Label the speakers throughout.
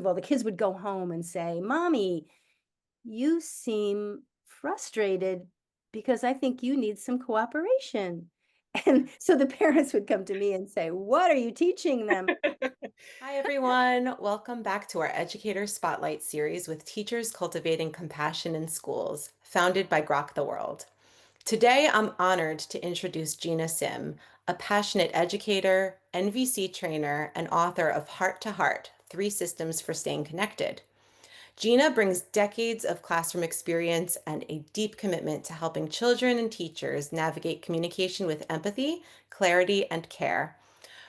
Speaker 1: of all, the kids would go home and say, "Mommy, you seem frustrated because I think you need some cooperation." And so the parents would come to me and say, "What are you teaching them?"
Speaker 2: Hi, everyone. Welcome back to our Educator Spotlight series with Teachers Cultivating Compassion in Schools, founded by Grok the World. Today, I'm honored to introduce Gina Simm, a passionate educator, NVC trainer, and author of Heart to Heart, Three Systems for Staying Connected. Gina brings decades of classroom experience and a deep commitment to helping children and teachers navigate communication with empathy, clarity, and care.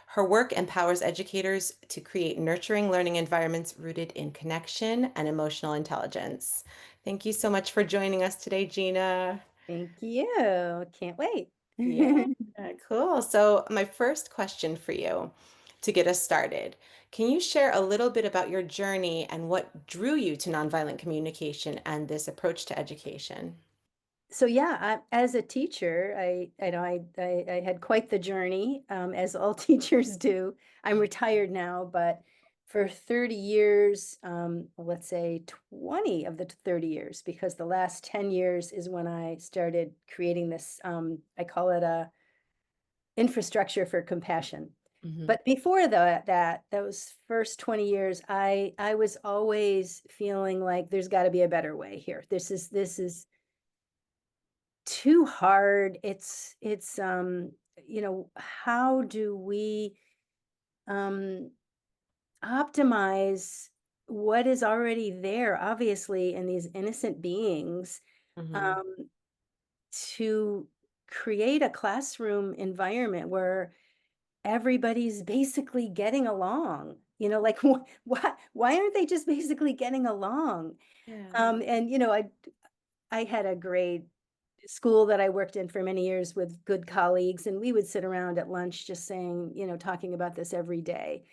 Speaker 2: Her work empowers educators to create nurturing learning environments rooted in connection and emotional intelligence. Thank you so much for joining us today, Gina.
Speaker 1: Thank you. Can't wait.
Speaker 2: Yeah, cool. So, my first question for you to get us started, can you share a little bit about your journey and what drew you to nonviolent communication and this approach to education?
Speaker 1: So yeah, as a teacher, I had quite the journey, as all teachers do. I'm retired now, but for 30 years, let's say 20 of the 30 years, because the last 10 years is when I started creating this, I call it a infrastructure for compassion.
Speaker 2: Hmm.
Speaker 1: But before those first 20 years, I was always feeling like there's got to be a better way here. This is too hard. How do we um optimize what is already there, obviously, in these innocent beings,
Speaker 2: Hmm.
Speaker 1: um, to create a classroom environment where everybody's basically getting along. Like why aren't they just basically getting along?
Speaker 2: Yeah.
Speaker 1: And I had a great school that I worked in for many years with good colleagues, and we would sit around at lunch just saying, talking about this every day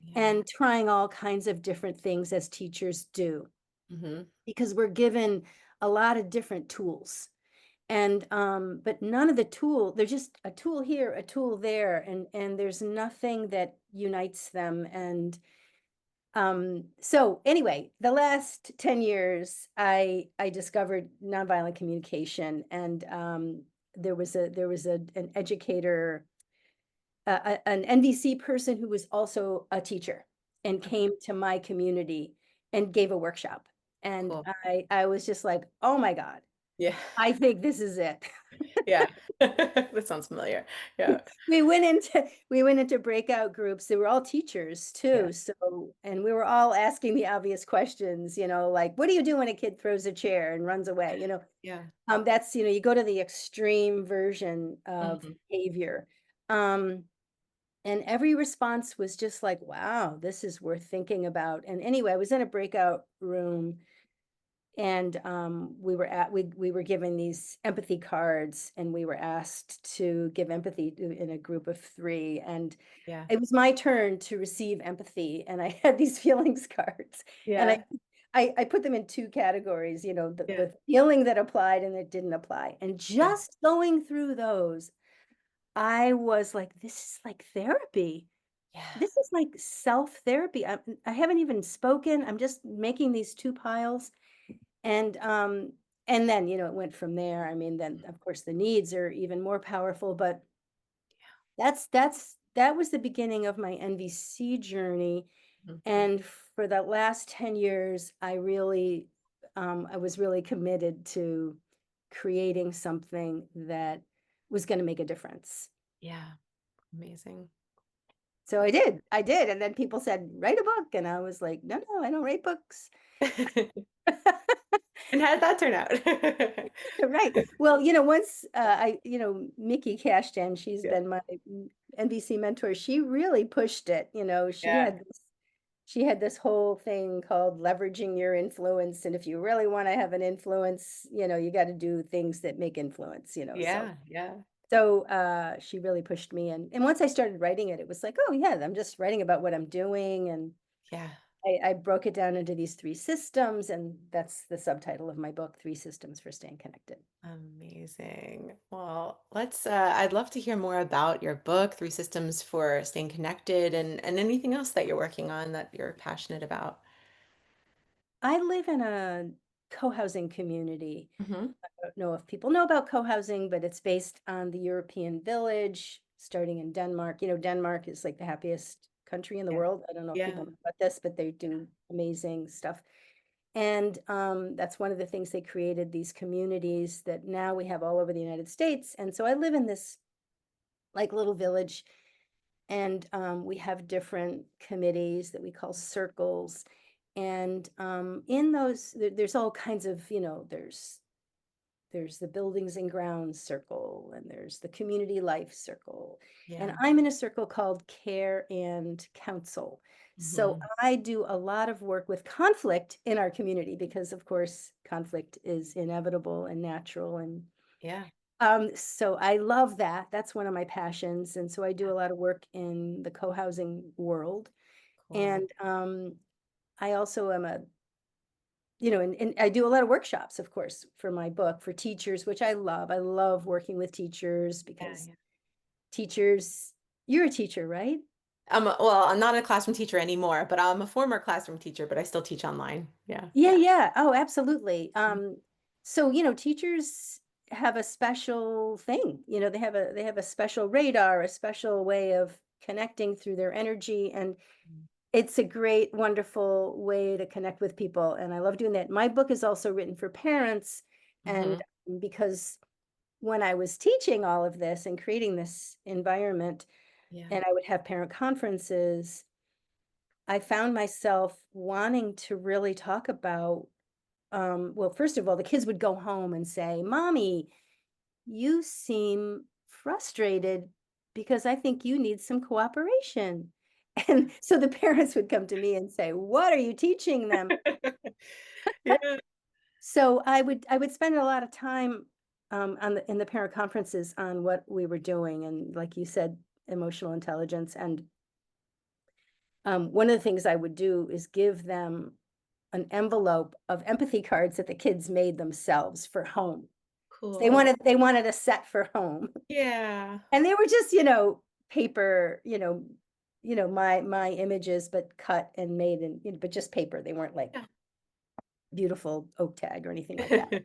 Speaker 2: Yeah.
Speaker 1: and trying all kinds of different things as teachers do,
Speaker 2: Hmm.
Speaker 1: because we're given a lot of different tools. And but none of the tool, they're just a tool here, a tool there, and there's nothing that unites them. And so anyway, the last 10 years, I discovered nonviolent communication, and an educator, an NVC person who was also a teacher, and came to my community and gave a workshop. And
Speaker 2: Cool.
Speaker 1: I was just like, "Oh my God,
Speaker 2: Yeah.
Speaker 1: I think this is it."
Speaker 2: Yeah. That sounds familiar. Yeah.
Speaker 1: We went into breakout groups. They were all teachers
Speaker 2: Yeah.
Speaker 1: too. So, and we were all asking the obvious questions, like, what do you do when a kid throws a chair and runs away?
Speaker 2: Yeah.
Speaker 1: That's, you go to the extreme version of
Speaker 2: Hmm.
Speaker 1: behavior. Um, and every response was just like, wow, this is worth thinking about. And anyway, I was in a breakout room, and we were given these empathy cards, and we were asked to give empathy in a group of three, and
Speaker 2: Yeah.
Speaker 1: it was my turn to receive empathy, and I had these feelings cards, and I
Speaker 2: Yeah.
Speaker 1: I put them in two categories, the,
Speaker 2: Yeah.
Speaker 1: the feeling that applied and that didn't apply, and
Speaker 2: Yeah.
Speaker 1: just going through those, I was like, this is like therapy.
Speaker 2: Yeah.
Speaker 1: This is like self therapy. I haven't even spoken. I'm just making these two piles, and, then, it went from there. I mean, then, of course, the needs are even more powerful, but that was the beginning of my NVC journey,
Speaker 2: Mhm.
Speaker 1: and for the last 10 years, I was really committed to creating something that was gonna make a difference.
Speaker 2: Yeah. Amazing.
Speaker 1: So I did, and then people said, "Write a book," and I was like, "No, no, I don't write books."
Speaker 2: And how did that turn out?
Speaker 1: Right. Well, once, Mickey Cashtan, she's
Speaker 2: Yeah.
Speaker 1: been my NBC mentor. She really pushed it.
Speaker 2: Yeah.
Speaker 1: She had this whole thing called leveraging your influence. And if you really want to have an influence, you got to do things that make influence. So,
Speaker 2: Yeah. Yeah.
Speaker 1: she really pushed me. And once I started writing it, it was like, oh yeah, I'm just writing about what I'm doing. And
Speaker 2: Yeah.
Speaker 1: I broke it down into these three systems, and that's the subtitle of my book, Three Systems for Staying Connected.
Speaker 2: Amazing. Well, I'd love to hear more about your book, Three Systems for Staying Connected, and anything else that you're working on that you're passionate about.
Speaker 1: I live in a co-housing community.
Speaker 2: Hmm.
Speaker 1: I don't know if people know about co-housing, but it's based on the European village, starting in Denmark. Denmark is like the happiest country in the
Speaker 2: Yeah.
Speaker 1: world. I don't know if
Speaker 2: Yeah.
Speaker 1: people know about this, but they do amazing stuff. And that's one of the things they created, these communities that now we have all over the United States. And so I live in this like little village, and we have different committees that we call circles. And in those, there's all kinds of, there's the buildings and grounds circle, and there's the community life circle. And
Speaker 2: Yeah.
Speaker 1: I'm in a circle called care and counsel. So
Speaker 2: Hmm.
Speaker 1: I do a lot of work with conflict in our community because, of course, conflict is inevitable and natural. And
Speaker 2: Yeah.
Speaker 1: so I love that. That's one of my passions. And so I do a lot of work in the co-housing world.
Speaker 2: Cool.
Speaker 1: And I also am and I do a lot of workshops, of course, for my book for teachers, which I love. I love working with teachers
Speaker 2: Yeah.
Speaker 1: because
Speaker 2: Yeah.
Speaker 1: teachers, you're a teacher, right?
Speaker 2: Well, I'm not a classroom teacher anymore, but I'm a former classroom teacher, but I still teach online. Yeah.
Speaker 1: Yeah, yeah. Oh, absolutely. So, teachers have a special thing. They have a special radar, a special way of connecting through their energy, and it's a great, wonderful way to connect with people, and I love doing that. My book is also written for parents, and
Speaker 2: Hmm.
Speaker 1: because when I was teaching all of this and creating this environment,
Speaker 2: Yeah.
Speaker 1: and I would have parent conferences, I found myself wanting to really talk about, well, first of all, the kids would go home and say, "Mommy, you seem frustrated because I think you need some cooperation." And so the parents would come to me and say, "What are you teaching them?"
Speaker 2: Yeah.
Speaker 1: So I would spend a lot of time in the parent conferences on what we were doing, and like you said, emotional intelligence. And one of the things I would do is give them an envelope of empathy cards that the kids made themselves for home. So they
Speaker 2: Cool.
Speaker 1: wanted a set for home.
Speaker 2: Yeah.
Speaker 1: And they were just, paper, my images, but cut and made in, but just paper. They weren't like
Speaker 2: Yeah.
Speaker 1: beautiful oak tag or anything like that.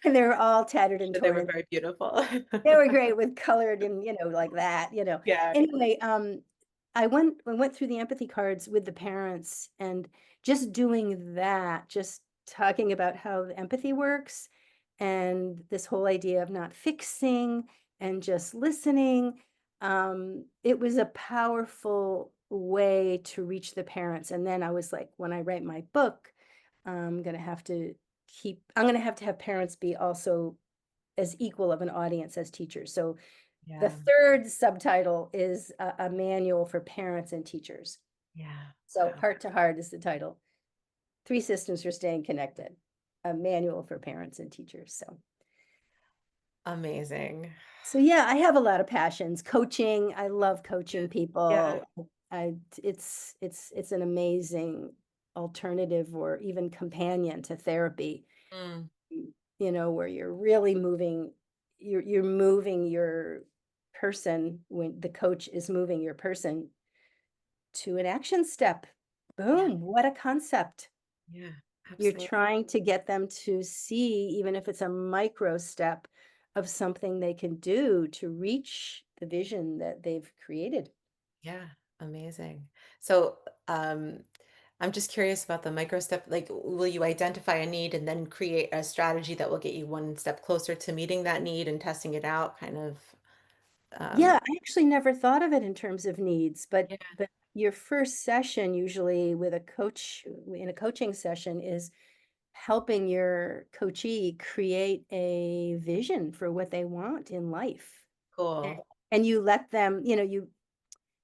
Speaker 1: And they were all tattered and
Speaker 2: Sure, they were
Speaker 1: torn.
Speaker 2: very beautiful.
Speaker 1: They were great with colored and, like that.
Speaker 2: Yeah.
Speaker 1: Anyway, I went through the empathy cards with the parents, and just doing that, just talking about how the empathy works and this whole idea of not fixing and just listening. It was a powerful way to reach the parents. And then I was like, when I write my book, I'm gonna have to have parents be also as equal of an audience as teachers. So the
Speaker 2: Yeah.
Speaker 1: third subtitle is a manual for parents and teachers.
Speaker 2: Yeah.
Speaker 1: So
Speaker 2: Wow.
Speaker 1: Heart to Heart is the title. Three Systems for Staying Connected, a manual for parents and teachers.
Speaker 2: Amazing.
Speaker 1: So yeah, I have a lot of passions. Coaching, I love
Speaker 2: Yeah.
Speaker 1: coaching
Speaker 2: Yeah.
Speaker 1: people. It's an amazing alternative or even companion to therapy.
Speaker 2: Mm.
Speaker 1: Where you're really you're moving your person, when the coach is moving your person to an action step.
Speaker 2: Yeah.
Speaker 1: Boom, what a concept.
Speaker 2: Yeah.
Speaker 1: You're
Speaker 2: Absolutely.
Speaker 1: trying to get them to see, even if it's a micro step of something they can do to reach the vision that they've created.
Speaker 2: Yeah. Amazing. So, I'm just curious about the micro step. Like, will you identify a need and then create a strategy that will get you one step closer to meeting that need and testing it out? Kind of. Um,
Speaker 1: Yeah, I actually never thought of it in terms of needs, but
Speaker 2: yeah.
Speaker 1: your first session usually with a coach in a coaching session is helping your coachee create a vision for what they want in life. A-
Speaker 2: Cool.
Speaker 1: And you let them,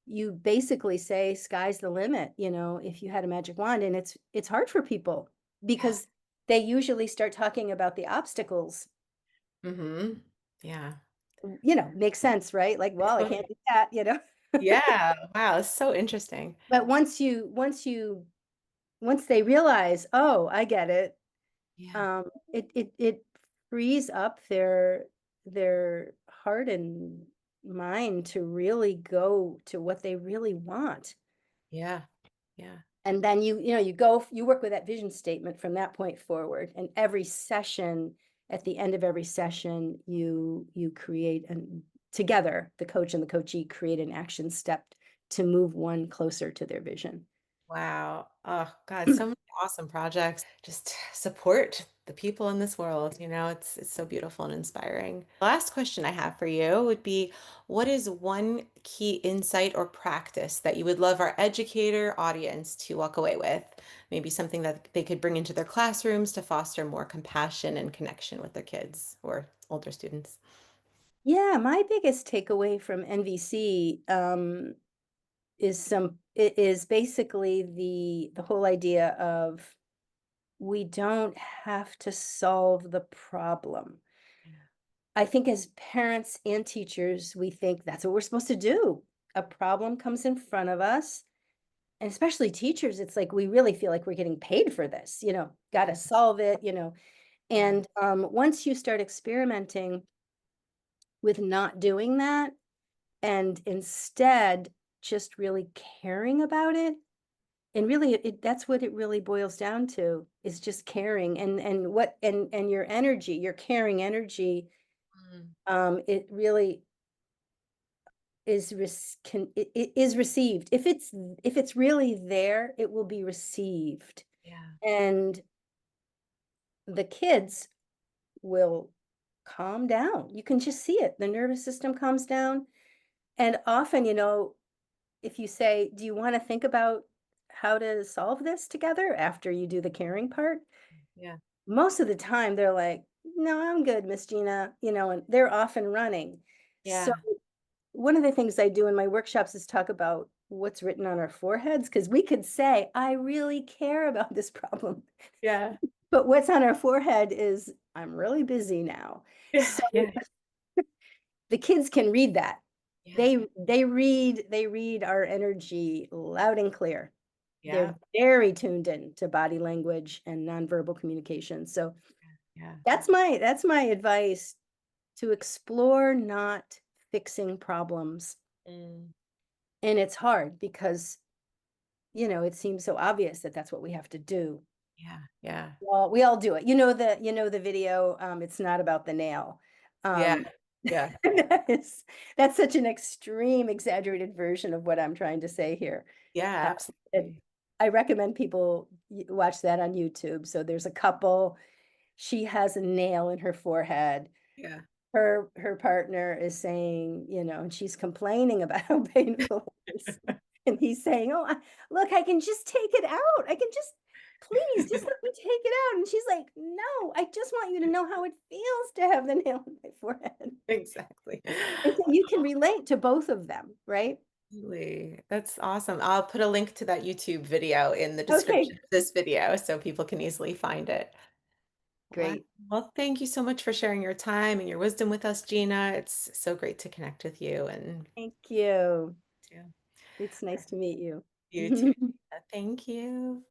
Speaker 1: you basically say sky's the limit, if you had a magic wand. And it's hard for people
Speaker 2: Yeah.
Speaker 1: because they usually start talking about the obstacles.
Speaker 2: Mm-hmm. Yeah.
Speaker 1: Makes sense, right? Like, well, I can't
Speaker 2: Totally.
Speaker 1: do that.
Speaker 2: Yeah. Wow. It's so interesting.
Speaker 1: But once they realize, oh, I get it,
Speaker 2: Yeah.
Speaker 1: it frees up their heart and mind to really go to what they really want.
Speaker 2: Yeah. Yeah.
Speaker 1: And then you go, you work with that vision statement from that point forward. And every session, at the end of every session, you create and together, the coach and the coachee create an action step to move one closer to their vision.
Speaker 2: Wow. Oh, God, so many awesome projects. Just support the people in this world. It's so beautiful and inspiring. Last question I have for you would be, what is one key insight or practice that you would love our educator audience to walk away with? Maybe something that they could bring into their classrooms to foster more compassion and connection with their kids or older students.
Speaker 1: Yeah, my biggest takeaway from NVC is basically the whole idea of we don't have to solve the problem.
Speaker 2: Yeah.
Speaker 1: I think as parents and teachers, we think that's what we're supposed to do. A problem comes in front of us, and especially teachers, it's like we really feel like we're getting paid for this, got to
Speaker 2: Yeah.
Speaker 1: solve it,
Speaker 2: Yeah.
Speaker 1: And once you start experimenting with not doing that and instead just really caring about it, and really that's what it really boils down to is just caring and your energy, your caring energy,
Speaker 2: Mm,
Speaker 1: it really it is received. If it's really there, it will be received.
Speaker 2: yeah.
Speaker 1: And the kids will calm down. You can just see it. The nervous system calms down. And often, if you say, "Do you want to think about how to solve this together after you do the caring part?"
Speaker 2: Yeah.
Speaker 1: Most of the time they're like, "No, I'm good, Miss Gina," and they're off and running. So
Speaker 2: Yeah.
Speaker 1: one of the things I do in my workshops is talk about what's written on our foreheads because we could say, "I really care about this problem."
Speaker 2: Yeah.
Speaker 1: But what's on our forehead is, "I'm really busy now."
Speaker 2: Yeah.
Speaker 1: So
Speaker 2: Yeah.
Speaker 1: the kids can read that.
Speaker 2: Yeah.
Speaker 1: They read our energy loud and clear. They're
Speaker 2: Yeah.
Speaker 1: very tuned in to body language and nonverbal communication. So
Speaker 2: Yeah.
Speaker 1: that's my advice, to explore not fixing problems.
Speaker 2: Mm,
Speaker 1: And it's hard because, it seems so obvious that that's what we have to do.
Speaker 2: yeah. Yeah.
Speaker 1: Well, we all do it. You know the video, It's Not About the Nail.
Speaker 2: Yeah.
Speaker 1: Um,
Speaker 2: Yeah.
Speaker 1: that is that's such an extreme, exaggerated version of what I'm trying to say here.
Speaker 2: Yeah,
Speaker 1: Uh, it
Speaker 2: absolutely.
Speaker 1: I recommend people watch that on YouTube. So there's a couple, she has a nail in her forehead.
Speaker 2: Yeah.
Speaker 1: Her partner is saying, and she's complaining about how painful it is. And he's saying, "Oh, look, I can just take it out. I can just, please, just let me take it out." And she's like, "No, I just want you to know how it feels to have the nail in my forehead."
Speaker 2: Exactly.
Speaker 1: And so you can relate to both of them, right?
Speaker 2: Absolutely. That's awesome. I'll put a link to that YouTube video in the
Speaker 1: Okay,
Speaker 2: description of this video so people can easily find it. Wow.
Speaker 1: great.
Speaker 2: Well, thank you so much for sharing your time and your wisdom with us, Gina. It's so great to connect with you and
Speaker 1: Thank you.
Speaker 2: to
Speaker 1: It's nice to meet you.
Speaker 2: you too. Thank you.